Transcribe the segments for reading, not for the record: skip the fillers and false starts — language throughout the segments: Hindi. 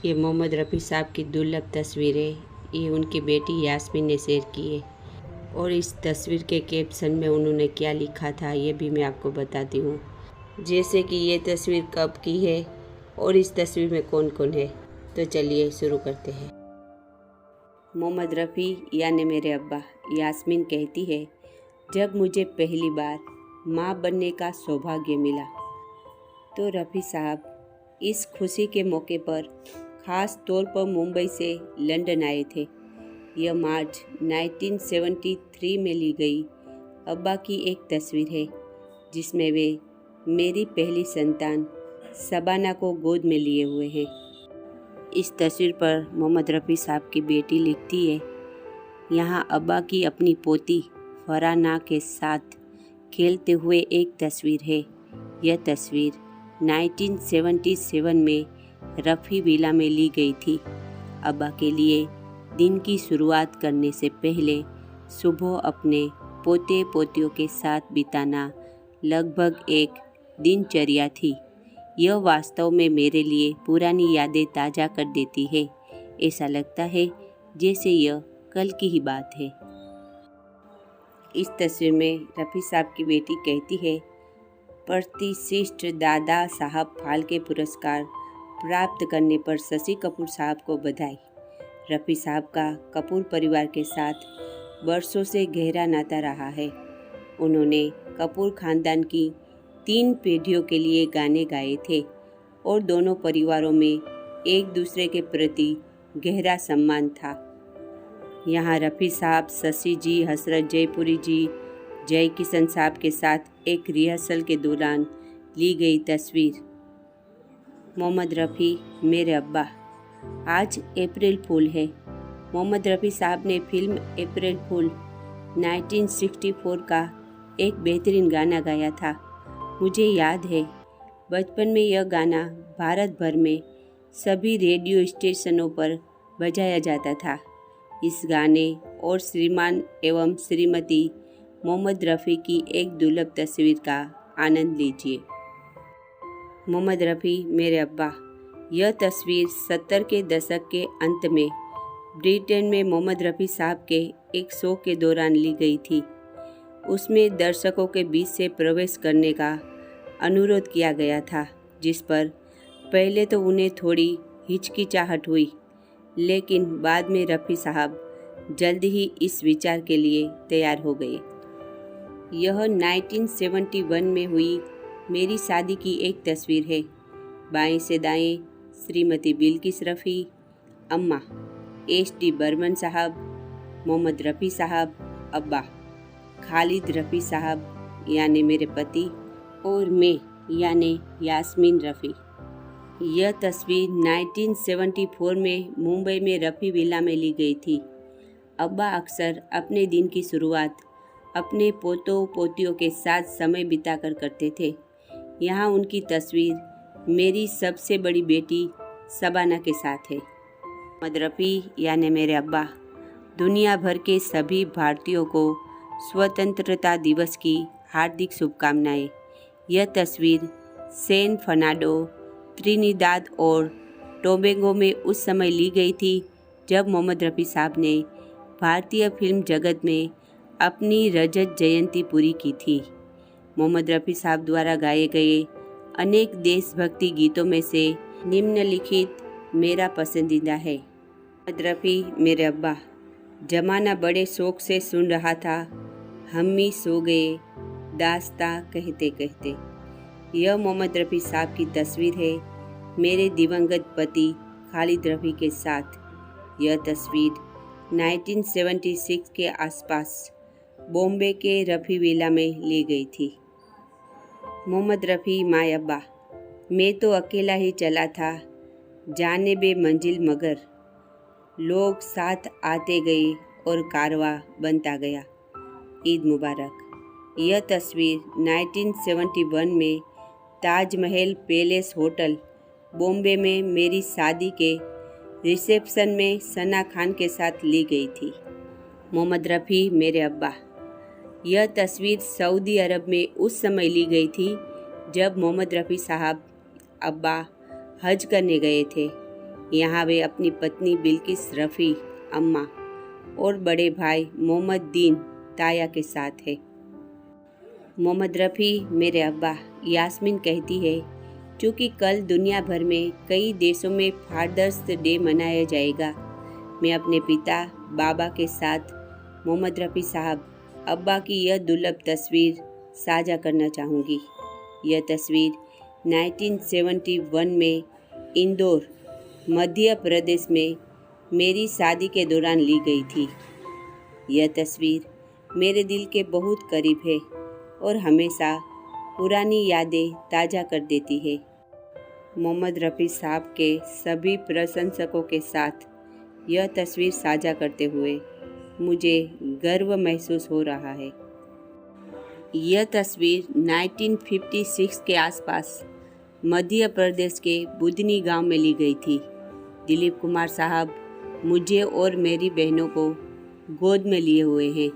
ये मोहम्मद रफ़ी साहब की दुर्लभ तस्वीरें ये उनकी बेटी यास्मीन ने शेयर की है। और इस तस्वीर के कैप्शन में उन्होंने क्या लिखा था ये भी मैं आपको बताती हूँ। जैसे कि ये तस्वीर कब की है और इस तस्वीर में कौन कौन है। तो चलिए शुरू करते हैं। मोहम्मद रफ़ी यानी मेरे अब्बा। यास्मीन कहती है, जब मुझे पहली बार माँ बनने का सौभाग्य मिला तो रफ़ी साहब इस खुशी के मौके पर ख़ास तौर पर मुंबई से लंदन आए थे। यह मार्च 1973 में ली गई अब्बा की एक तस्वीर है जिसमें वे मेरी पहली संतान शबाना को गोद में लिए हुए हैं। इस तस्वीर पर मोहम्मद रफ़ी साहब की बेटी लिखती है, यहाँ अब्बा की अपनी पोती फरहाना के साथ खेलते हुए एक तस्वीर है। यह तस्वीर 1977 में रफ़ी विला में ली गई थी। अब्बा के लिए दिन की शुरुआत करने से पहले सुबह अपने पोते पोतियों के साथ बिताना लगभग एक दिनचर्या थी। यह वास्तव में मेरे लिए पुरानी यादें ताज़ा कर देती है। ऐसा लगता है जैसे यह कल की ही बात है। इस तस्वीर में रफ़ी साहब की बेटी कहती है, प्रतिष्ठित दादा साहब फाल्के पुरस्कार प्राप्त करने पर शशि कपूर साहब को बधाई। रफ़ी साहब का कपूर परिवार के साथ वर्षों से गहरा नाता रहा है। उन्होंने कपूर खानदान की 3 पीढ़ियों के लिए गाने गाए थे और दोनों परिवारों में एक दूसरे के प्रति गहरा सम्मान था। यहाँ रफ़ी साहब शशि जी, हसरत जयपुरी जी, जय किशन साहब के साथ एक रिहर्सल के दौरान ली गई तस्वीर। मोहम्मद रफ़ी मेरे अब्बा। आज अप्रैल फूल है। मोहम्मद रफ़ी साहब ने फिल्म अप्रैल फूल 1964 का एक बेहतरीन गाना गाया था। मुझे याद है बचपन में यह गाना भारत भर में सभी रेडियो स्टेशनों पर बजाया जाता था। इस गाने और श्रीमान एवं श्रीमती मोहम्मद रफ़ी की एक दुर्लभ तस्वीर का आनंद लीजिए। मोहम्मद रफ़ी मेरे अब्बा। यह तस्वीर 70 के दशक के अंत में ब्रिटेन में मोहम्मद रफ़ी साहब के एक शो के दौरान ली गई थी। उसमें दर्शकों के बीच से प्रवेश करने का अनुरोध किया गया था, जिस पर पहले तो उन्हें थोड़ी हिचकिचाहट हुई, लेकिन बाद में रफ़ी साहब जल्द ही इस विचार के लिए तैयार हो गए। यह 1971 में हुई मेरी शादी की एक तस्वीर है। बाएं से दाएं श्रीमती बिल्किस रफ़ी, अम्मा एस.डी. बर्मन साहब, मोहम्मद रफ़ी साहब, अब्बा खालिद रफ़ी साहब यानी मेरे पति, और मैं यानी यास्मीन रफ़ी। यह तस्वीर 1974 में मुंबई में रफ़ी विला में ली गई थी। अब्बा अक्सर अपने दिन की शुरुआत अपने पोतों पोतियों के साथ समय बिताकर करते थे। यहाँ उनकी तस्वीर मेरी सबसे बड़ी बेटी शबाना के साथ है। मोहम्मद रफ़ी यानी मेरे अब्बा। दुनिया भर के सभी भारतीयों को स्वतंत्रता दिवस की हार्दिक शुभकामनाएं। यह तस्वीर सैन फर्नांडो, त्रिनिदाद और टोबैगो में उस समय ली गई थी जब मोहम्मद रफ़ी साहब ने भारतीय फिल्म जगत में अपनी रजत जयंती पूरी की थी। मोहम्मद रफ़ी साहब द्वारा गाए गए अनेक देशभक्ति गीतों में से निम्नलिखित मेरा पसंदीदा है। मोहम्मद रफ़ी मेरे अब्बा। जमाना बड़े शौक से सुन रहा था, हम ही सो गए दास्तां कहते कहते। यह मोहम्मद रफ़ी साहब की तस्वीर है मेरे दिवंगत पति खालिद रफ़ी के साथ। यह तस्वीर 1976 के आसपास बॉम्बे के रफ़ी विला में ली गई थी। मोहम्मद रफ़ी माय अब्बा। मैं तो अकेला ही चला था, जाने बे मंजिल मगर लोग साथ आते गए और कारवां बनता गया। ईद मुबारक। यह तस्वीर 1971 में ताजमहल पैलेस होटल बॉम्बे में मेरी शादी के रिसेप्शन में सना खान के साथ ली गई थी। मोहम्मद रफ़ी मेरे अब्बा। यह तस्वीर सऊदी अरब में उस समय ली गई थी जब मोहम्मद रफ़ी साहब अब्बा हज करने गए थे। यहाँ वे अपनी पत्नी बिल्किस रफ़ी अम्मा और बड़े भाई मोहम्मद दीन ताया के साथ है। मोहम्मद रफ़ी मेरे अब्बा। यास्मीन कहती है क्योंकि कल दुनिया भर में कई देशों में फादर्स डे मनाया जाएगा, मैं अपने पिता बाबा के साथ मोहम्मद रफ़ी साहब अब्बा की यह दुर्लभ तस्वीर साझा करना चाहूँगी। यह तस्वीर 1971 में इंदौर मध्य प्रदेश में मेरी शादी के दौरान ली गई थी। यह तस्वीर मेरे दिल के बहुत करीब है और हमेशा पुरानी यादें ताज़ा कर देती है। मोहम्मद रफ़ी साहब के सभी प्रशंसकों के साथ यह तस्वीर साझा करते हुए मुझे गर्व महसूस हो रहा है। यह तस्वीर 1956 के आसपास मध्य प्रदेश के बुधनी गांव में ली गई थी। दिलीप कुमार साहब मुझे और मेरी बहनों को गोद में लिए हुए हैं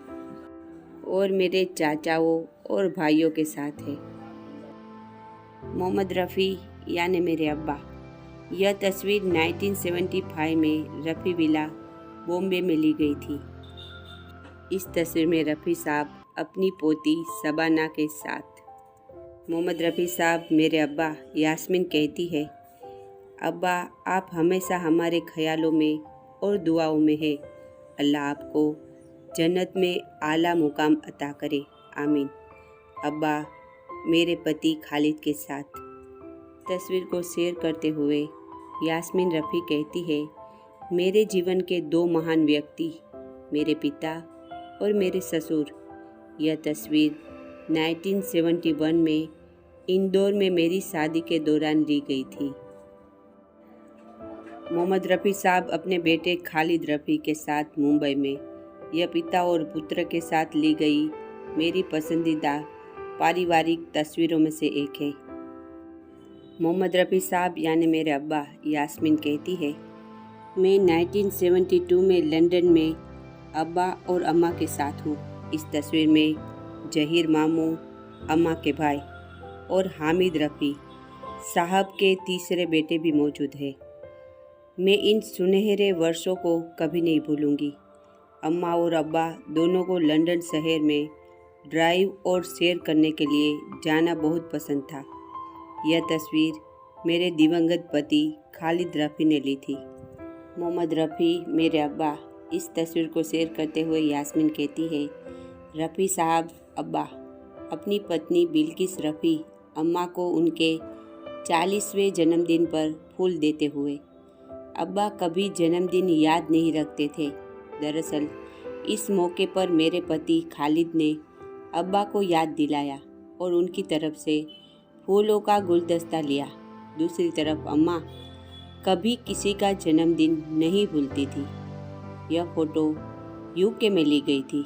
और मेरे चाचाओं और भाइयों के साथ है। मोहम्मद रफ़ी यानी मेरे अब्बा। यह तस्वीर 1975 में रफ़ी विला बॉम्बे में ली गई थी। इस तस्वीर में रफ़ी साहब अपनी पोती शबाना के साथ। मोहम्मद रफ़ी साहब मेरे अब्बा। यास्मीन कहती है, अब्बा आप हमेशा हमारे ख्यालों में और दुआओं में है। अल्लाह आपको जन्नत में आला मुकाम अता करे, आमीन। अब्बा मेरे पति खालिद के साथ। तस्वीर को शेयर करते हुए यास्मीन रफ़ी कहती है, मेरे जीवन के दो महान व्यक्ति मेरे पिता और मेरे ससुर। यह तस्वीर 1971 में इंदौर में मेरी शादी के दौरान ली गई थी। मोहम्मद रफ़ी साहब अपने बेटे खालिद रफ़ी के साथ मुंबई में। यह पिता और पुत्र के साथ ली गई मेरी पसंदीदा पारिवारिक तस्वीरों में से एक है। मोहम्मद रफ़ी साहब यानी मेरे अब्बा। यास्मीन कहती है, मैं 1972 में लंदन में अब्बा और अम्मा के साथ हूँ। इस तस्वीर में जहीर मामू अम्मा के भाई और हामिद रफ़ी साहब के तीसरे बेटे भी मौजूद हैं। मैं इन सुनहरे वर्षों को कभी नहीं भूलूंगी। अम्मा और अब्बा दोनों को लंदन शहर में ड्राइव और सैर करने के लिए जाना बहुत पसंद था। यह तस्वीर मेरे दिवंगत पति खालिद रफ़ी ने ली थी। मोहम्मद रफ़ी मेरे अब्बा। इस तस्वीर को शेयर करते हुए यास्मीन कहती है, रफ़ी साहब अब्बा अपनी पत्नी बिल्किस रफ़ी अम्मा को उनके 40वें जन्मदिन पर फूल देते हुए। अब्बा कभी जन्मदिन याद नहीं रखते थे। दरअसल इस मौके पर मेरे पति खालिद ने अब्बा को याद दिलाया और उनकी तरफ से फूलों का गुलदस्ता लिया। दूसरी तरफ अम्मा कभी किसी का जन्मदिन नहीं भूलती थी। यह फ़ोटो यूके में ली गई थी।